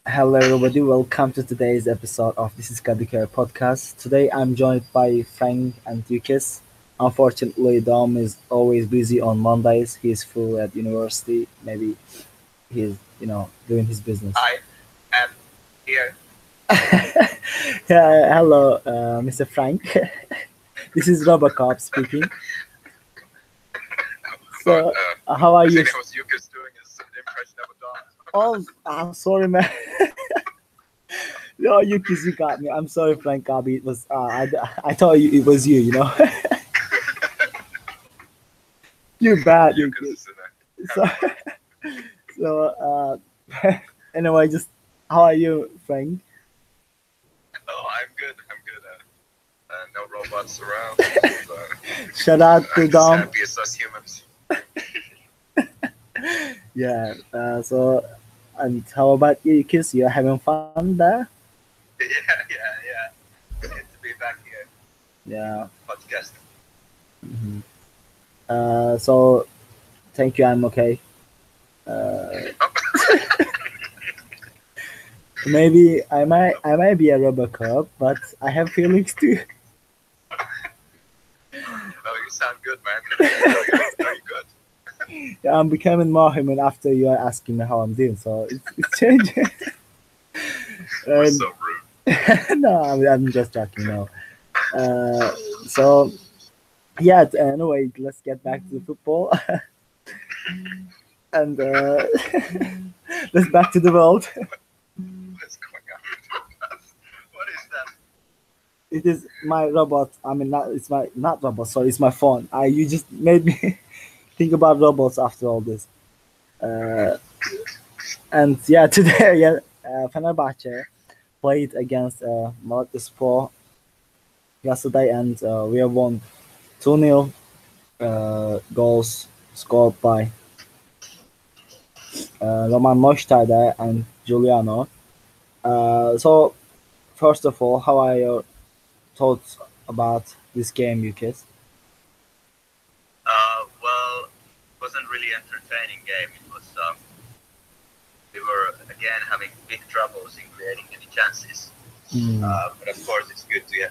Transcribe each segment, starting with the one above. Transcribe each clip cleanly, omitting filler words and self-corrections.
Hello, everybody. Welcome to today's episode of This is Kadikar podcast. Today, I'm joined by Frank and Jukkis. Unfortunately, Dom is always busy on Mondays. He's full at university. Maybe he's, doing his business. I am here. Yeah, hello, Mr. Frank. This is Robocop speaking. So, how are I you? think that was Jukkis doing his impression of a dog. Oh, I'm sorry, man. No, Jukkis, you got me. I'm sorry, Frank Gabi. It was I thought it was you. You're bad, Jukkis Jukkis. is in there. So, anyway, just how are you, Frank? Oh, I'm good. No robots around. So, Shout out to I'm just Dom. happy it's us humans. Yeah. And how about you, Kiss? You're having fun there? Yeah. Good to be back here. Yeah. Podcast. hmm So, thank you. I'm okay. Uh, maybe I might be a Robocop, but I have feelings too. Oh, you sound good, man. Very good. Yeah, I'm becoming more human after you are asking me how I'm doing. So it's changing. We're And so rude. no, I'm just joking. No. Uh, so yeah. Anyway, let's get back to the football and let's back to the world. What's going on? What is that? It is my robot. I mean, not robot. Sorry, it's my phone. You just made me think about robots after all this. Uh, and yeah, today, yeah, Fenerbahçe played against Malatyaspor yesterday, and we have won 2-0. Goals scored by Roman Moshtada and Giuliano. So, first of all, how are your thoughts about this game, Yukis? Well, it wasn't really entertaining game. It was. We were again having big troubles in creating any chances. Mm, But of course, it's good to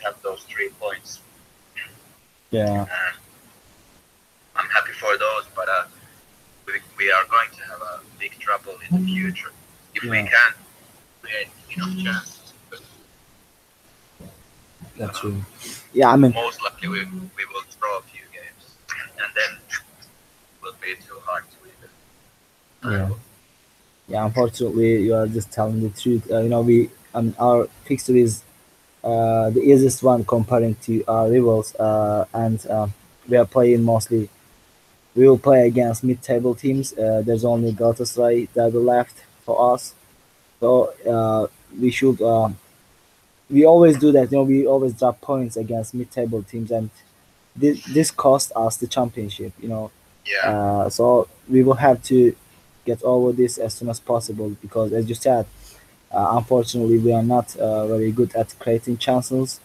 have those 3 points. yeah, I'm happy for those, but we are going to have a big trouble in the future if we yeah, can't create enough chances. But, that's true. Yeah, I mean, most likely we will draw a few games, and then it will be too hard to win. yeah, yeah. Unfortunately, you are just telling the truth. We our fixture is the easiest one comparing to our rivals, and we are playing mostly. We will play against mid-table teams. There's only Galatasaray that will left for us, so we should. We always do that. We always drop points against mid-table teams, and this cost us the championship. Yeah, So we will have to get over this as soon as possible because, as you said, unfortunately, we are not very good at creating chances.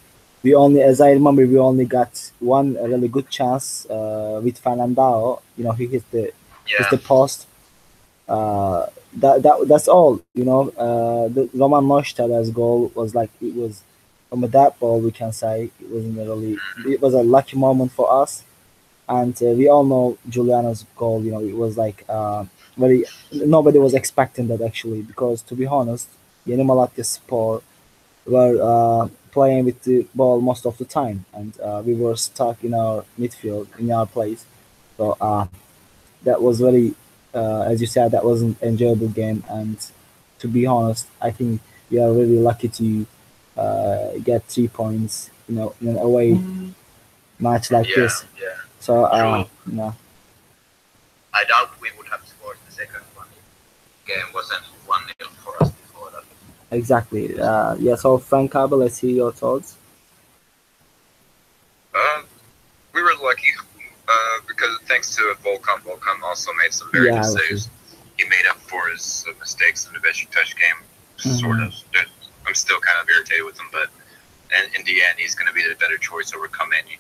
As I remember, we only got one really good chance with Fernandao. He hit the yeah, post. That's all. The Roman Moshtara's goal was like it was from a dead ball. We can say it wasn't really. It was a lucky moment for us, and we all know Juliano's goal. It was like very. Nobody was expecting that actually because to be honest, Yeni Malatyaspor were playing with the ball most of the time, and we were stuck in our midfield in our place. So that was very, as you said, that was an enjoyable game. And to be honest, I think we are really lucky to get 3 points, in an away match like yeah, this. yeah. So, True. yeah, I doubt we would have scored the second one. Game wasn't 1-0 for us before that. exactly. Yeah, so Frank Cabell, let's hear your thoughts. We were lucky because thanks to Volkan, Volkan also made some very Yeah, good obviously. saves. He made up for his mistakes in the Besiktas game, sort Mhm. of. I'm still kind of irritated with him, but in the end, he's going to be the better choice over Kameni.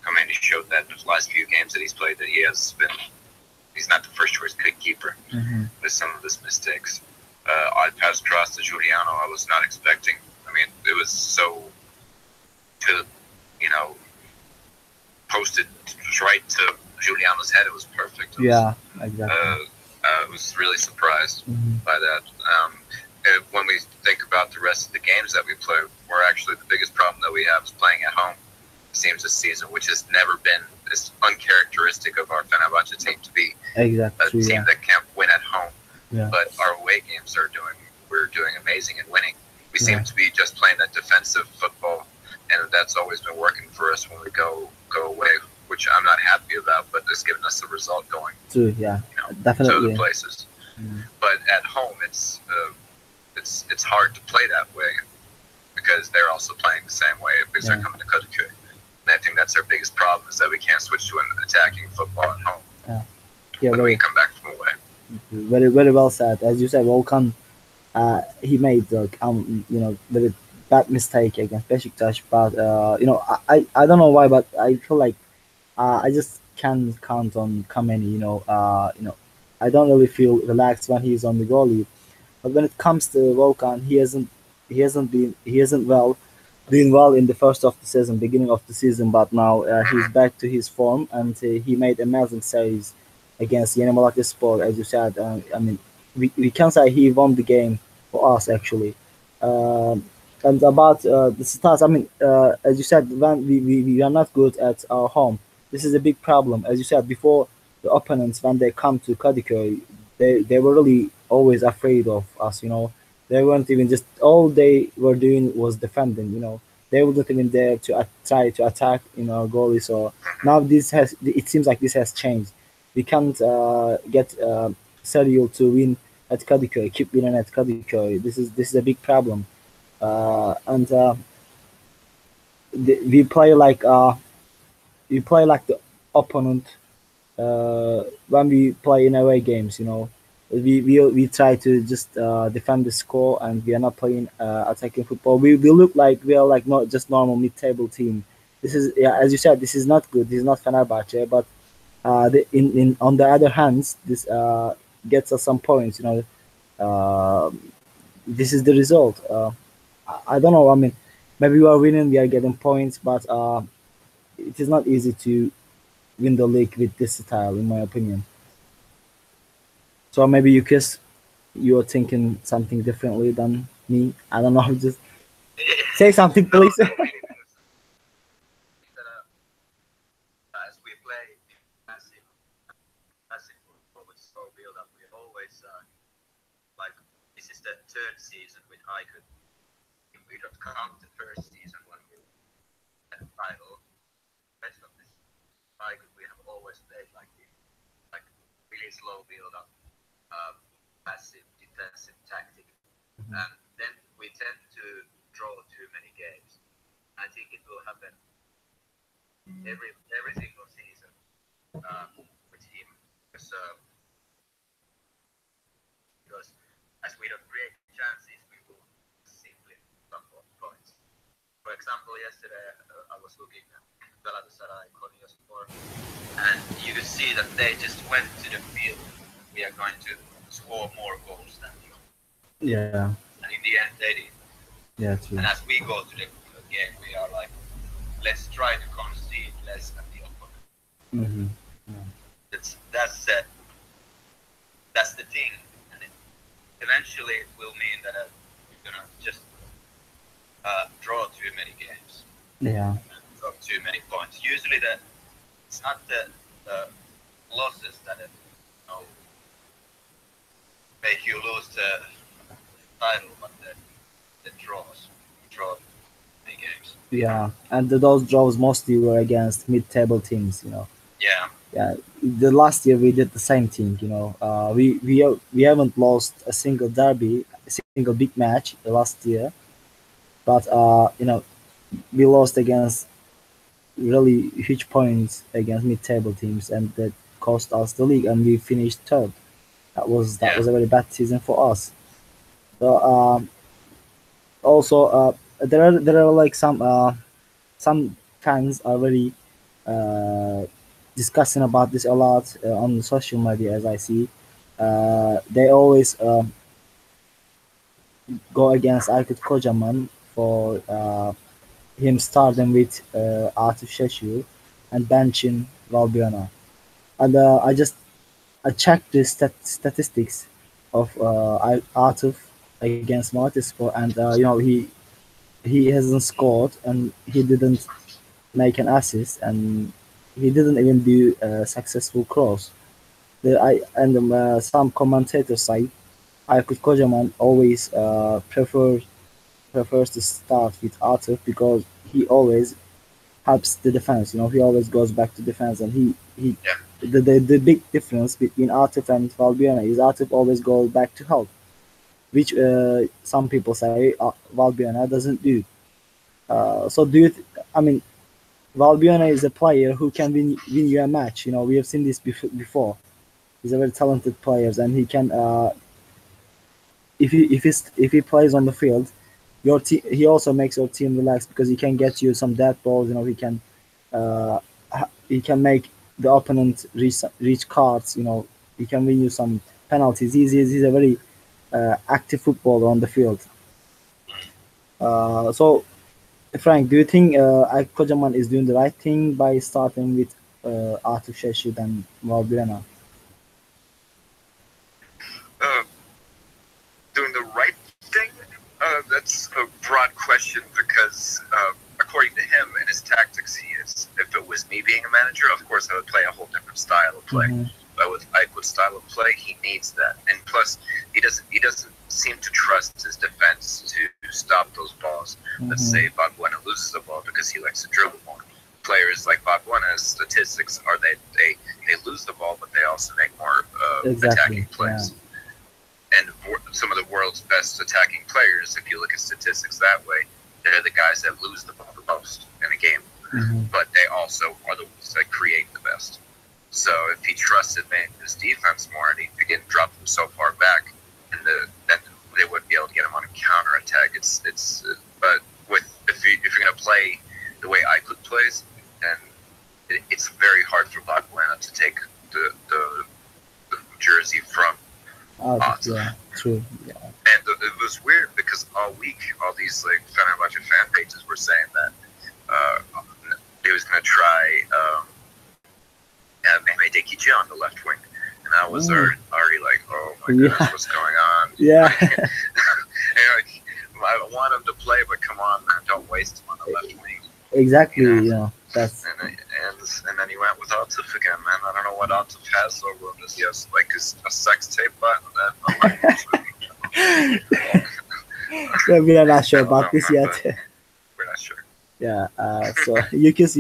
Kameni showed that in the last few games that he's played that he's not the first choice keeper Mhm. with some of his mistakes. odd pass cross to Giuliano. I was not expecting. I mean, it was so posted right to Giuliano's head. It was perfect. Exactly. I was really surprised by that. When we think about the rest of the games that we play, we're actually the biggest problem that we have is playing at home. It seems this season, which has never been this uncharacteristic of our Fenerbahçe team to be a team that can't win at home. Yeah. But our away games we're doing amazing and winning. We seem to be just playing that defensive football, and that's always been working for us when we go away, which I'm not happy about, but it's given us the result going definitely to other places. But at home, it's hard to play that way because they're also playing the same way because they're coming to Kadıköy. And I think that's our biggest problem is that we can't switch to an attacking football at home. When we come back from away. Very, very well said. As you said, Volkan, he made very bad mistake against Beşiktaş, but I don't know why, but I feel like I just can't count on Kameni. I don't really feel relaxed when he's on the goalie. But when it comes to Volkan, he hasn't doing well in the first of the season, beginning of the season. But now he's back to his form, and he made amazing saves against Yeni Malatyaspor, as you said. I mean, we can say he won the game for us actually. And about the stats, I mean, as you said, when we are not good at our home. This is a big problem. As you said before, the opponents when they come to Kadıköy, they were really always afraid of us. They weren't even just all they were doing was defending. They wouldn't even dare to try to attack our goalie. So now it seems like this has changed. We can't get Serial to win at Kadıköy, keep winning at Kadıköy. This is a big problem. And we play like the opponent when we play in away games. We try to just defend the score, and we are not playing attacking football. We look like we are like not just normal mid-table team. This is as you said, this is not good. This is not Fenerbahçe, but on the other hand, this gets us some points. This is the result. I don't know. I mean, maybe we are winning, we are getting points, but it is not easy to win the league with this style, in my opinion. So maybe you're thinking something differently than me. I don't know. Just say something, please. As we play massive football with slow build-up, we always this is the third season with Icon. If we don't count the first season when we had a title, rest of this Icon we have always played like really slow build-up, passive defensive tactic, and then we tend to draw too many games. I think it will happen every single season with him because as we don't create chances, we will simply drop points. For example, yesterday I was looking at Galatasaray, Malatyaspor, and you could see that they just went to the field. We are going to score more goals than you. Yeah. And in the end, they did. Yeah, true. And as we go to the game, we are like, let's try to concede less than the opponent. That's the thing. And eventually, it will mean that we're gonna just draw too many games. Yeah. And drop too many points. Usually, it's not the losses that make you lose the title, but the draws. Draw many games. Yeah, and those draws mostly were against mid-table teams. Yeah. Yeah. The last year we did the same thing. We haven't lost a single derby, a single big match last year, but we lost against really huge points against mid-table teams, and that cost us the league, and we finished third. That was a very bad season for us. So also there are like some fans are very discussing about this a lot on social media, as I see. They always go against Aykut Kocaman for him starting with Aatif and benching Valbuena. And I checked the statistics of Aatif against Malatyaspor, and he hasn't scored, and he didn't make an assist, and he didn't even do a successful cross. Some commentators say Aykut Kocaman always prefers to start with Aatif because he always helps the defense. He always goes back to defense, and he Yeah. the big difference between Aatif and Valbuena is Aatif always goes back to help, which some people say Valbuena doesn't do. So do you? I mean, Valbuena is a player who can win you a match. We have seen this before. He's a very talented player, and he can. If he plays on the field, your team. He also makes your team relax because he can get you some dead balls. Uh, he can make the opponent reach cards. He can win you some penalties. He's a very active footballer on the field. So, Frank, do you think Kocaman is doing the right thing by starting with Aatif Şeşit and Valbuena? Doing the right thing? That's a broad question because according to him and his tactics, if it was me being a manager, of course I would play a whole different style of play. But with Aykut's style of play, he needs that, and plus he doesn't seem to trust his defense to stop those balls. Let's say Valbuena loses the ball because he likes to dribble more. Players like Valbuena's statistics are they lose the ball, but they also make more attacking plays. Yeah. And some of the world's best attacking players, if you look at statistics that way, they're the guys that lose the ball the most in a game. But they also are the ones that create the best. So if he trusted his defense more and he didn't drop them so far back, and then they wouldn't be able to get him on a counterattack. But if you're going to play the way Aykut plays, then it's very hard for Valbuena to take the jersey from Aatif. Yeah, true. Yeah. And it was weird because all week, all these like Fenerbahçe fan pages were saying that he was going to try Mehmet Ekici on the left wing, and I was already like, oh my goodness, what's going on? Yeah. I want him to play, but come on, man, don't waste him on the left wing. Exactly. That's. And then he went with Aatif again, man. I don't know what Aatif has over him. Does he have like a sex tape button? We are not sure about this yet. We're not sure. Yeah. So Jukkis,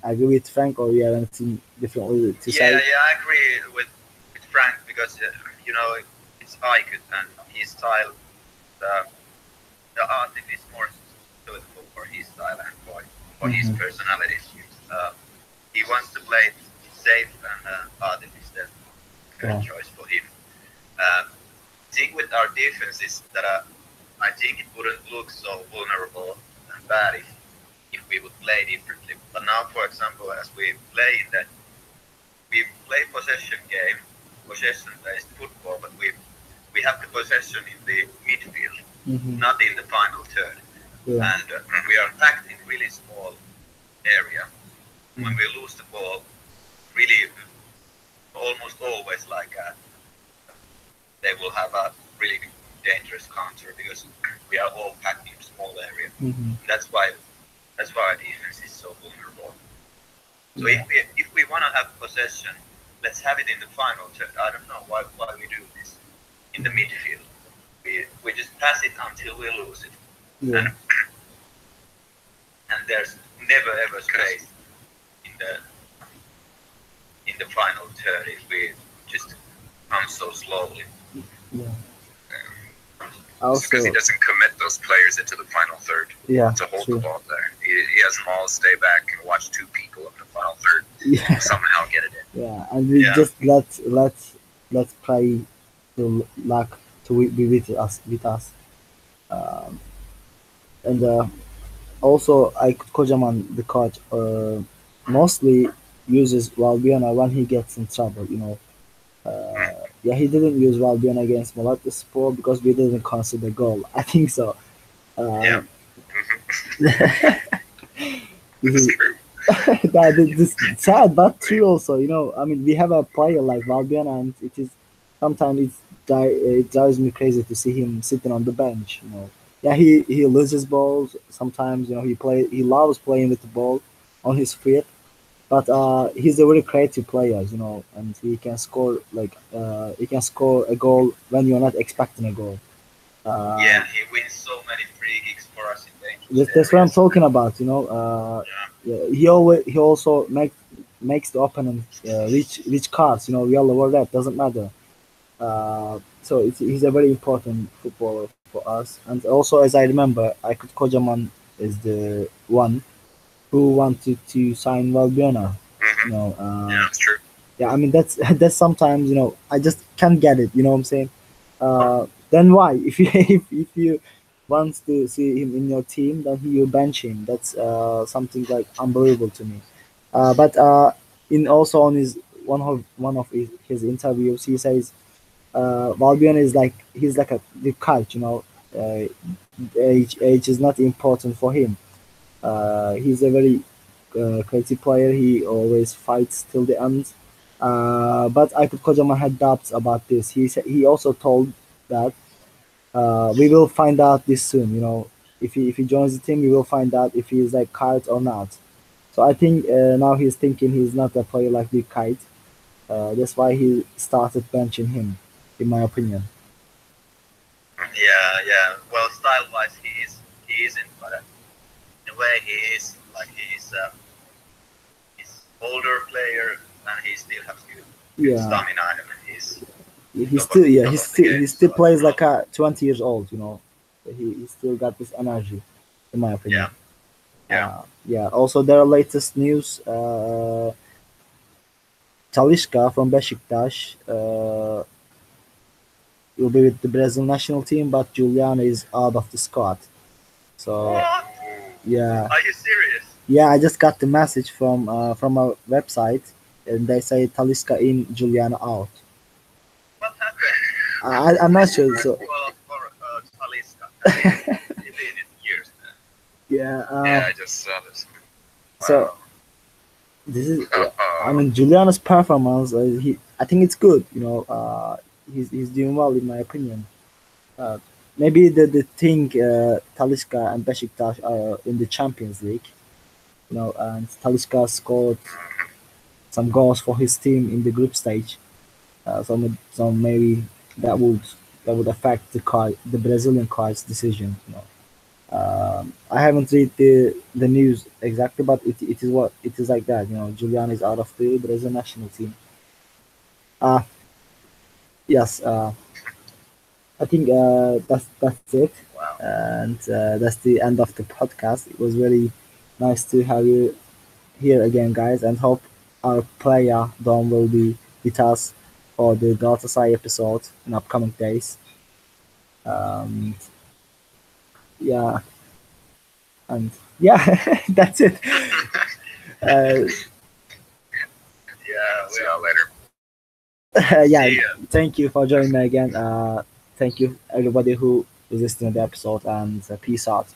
agree with Frank, or you have anything differently to say? Yeah, I agree with Frank because it's Aykut and his style. The Aatif is more suitable for his style and for his personality. He wants to play safe, and Aatif is the good choice for him. Thing with our defense is that I think it wouldn't look so vulnerable and bad if we would play differently. But now, for example, as we play possession game, possession-based football, but we have the possession in the midfield, not in the final third. Yeah. And we are packed in really small area. When we lose the ball, really almost always they will have a really dangerous counter because we are all packed in a small area. That's why our defense is so vulnerable. So if we want to have possession, let's have it in the final third. I don't know why we do this. In the midfield, we just pass it until we lose it. Yeah. And there's never ever space in the final third if we just come so slowly. Yeah. Because he doesn't commit those players into the final third to hold the ball there. He has them all stay back and watch two people up the final third somehow get it in. Yeah, and we just let's pray to luck to be with us. And also, Kocaman, the coach, mostly uses Valbuena when he gets in trouble. Yeah, he didn't use Valbuena against Malatyaspor because we didn't consider goal. I think so. Yeah. This That's is true. this sad but true also. I mean, we have a player like Valbuena, and it is sometimes it drives me crazy to see him sitting on the bench. Yeah, he loses balls sometimes. He loves playing with the ball on his feet, but he's a very creative player. And he can score a goal when you're not expecting a goal. Yeah, he wins so many free kicks for us in dangerous That's what I'm areas. talking about. Yeah, he also makes the opponent reach cards. Yellow or red doesn't matter. So he's a very important footballer for us. And also, as I remember, Aykut Kocaman is the one who wanted to sign Valbuena. You know, Yeah, that's true. yeah, I mean that's that's sometimes I just can't get it. You know what I'm saying? Then why? If you if you want to see him in your team, then you bench him. That's something like unbelievable to me. But in also on his one of his interviews, he says Valbuena is like he's like the kite. Age is not important for him. He's a very creative player. He always fights till the end. But Aykut Kocaman had doubts about this. He also told that we will find out this soon. If he joins the team, we will find out if he is like Kite or not. So I think now he's thinking he's not a player like the Kite. That's why he started benching him, in my opinion. Yeah. Well, style-wise, he isn't, but in a way, he is like he's older player and he still has good Yeah, stamina and he's he still plays like a 20 years old. He still got this energy, in my opinion. Yeah. Yeah. Also, their latest news. Talisca from Beşiktaş will be with the Brazil national team, but Juliana is out of the squad. So What? yeah, Are you serious? yeah, I just got the message from a website, and they say Talisca in, Juliana out. What happened? I'm not sure. So For Talisca. It's been years. yeah, Yeah, I just saw this. so this is. I mean, Juliana's performance. I think it's good. He's doing well in my opinion. Uh, Maybe the thing Talisca and Beşiktaş are in the Champions League. And Talisca scored some goals for his team in the group stage. So maybe that would affect the Brazilian coach's decision. I haven't read the news exactly, but it is what it is like that. Julian is out of the Brazil national team. Uh yes. I think that's it, Wow. and that's the end of the podcast. It was very nice to have you here again, guys, and hope our player Dom will be with us for the Galatasaray episode in upcoming days. Um, yeah, and yeah, that's it. Uh, Yeah, see you later. yeah, See ya. thank you for joining me again. Thank you everybody who was listening to the episode, and peace out.